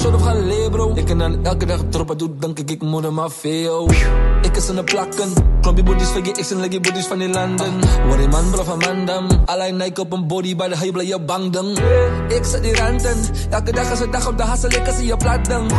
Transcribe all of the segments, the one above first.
shot of gaan leer, bro. Ik kan dan elke dag troppen doe, dan kijk ik moeder maar veel. Ik is in de plakken, klompje bodies van je ex en leggy bodies van die landen. Worry man, bro van mandam. Alleen Nike op een body, bij de high blij je bang dan. Ik zet die ranten, elke dag is een dag op de hassel, ik zie je plat dan.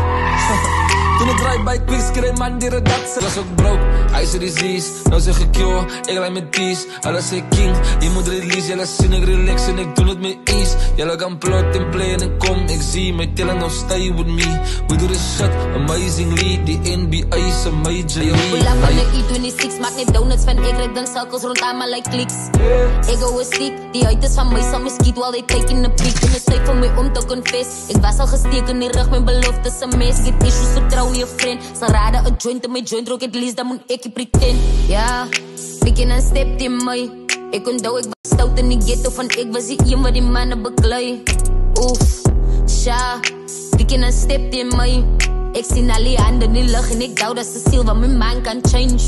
Toen ik draai bij Quicks, kreeg man die redactie. Was ook broke, hij is disease. Nou zeg ik joh, ik lijn met peace. Alles zeg king, je moet release. Jelle zin ik relax en ik doe het met ease. Jelle kan plot en play en kom, ik zie. My tellen nou stay with me. We do this shit amazingly. Die NBA is een major league. Pull up on the E26, maak net donuts van ik red dan cirkels rond aan me like kliks. Ego is ziek, die huid is van mij, zal miskiet while they take in the peak. En het tijd voor mij om te confess. Ik was al gesteken in die rug, mijn belofte is een mes. Ik heb issues, vertrouw je vriend. Zal raden een joint en mijn joint rook het liefst, dan moet ik je pretend. Ja, begin een step in mij. Ik onthoud, ik was stout in die ghetto van ik was die een wat die mannen beklui. Oef, sja, begin een step in mij. Ik zie alle handen in lucht en ik douw dat ze ziel wat mijn man kan change.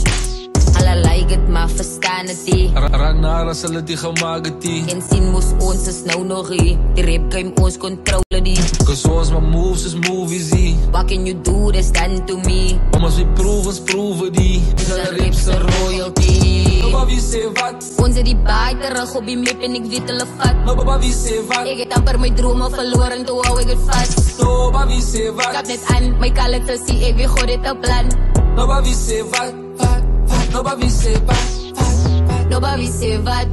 Alla like het, maar verstaan het die. Ranara zal het die gemaakt die. En zien moest ons is nou nog ie. Die rap game ons controle die. Cause zoals mijn moves is movies die. What can you do, that's done to me. Om als we proeven die. De rap's een royalty. Baba wie zei wat? Onze die baai terug op die map en ik weet hulle vat. Baba wie zei wat? Ik het amper my drome verloren, toe hou ik het vast. Baba wie zei Ik wat? heb net aan, my karakter zie ik weer goed dit op plan. Baba wie zei wat? Baba wie zei wat? Nobody say wat.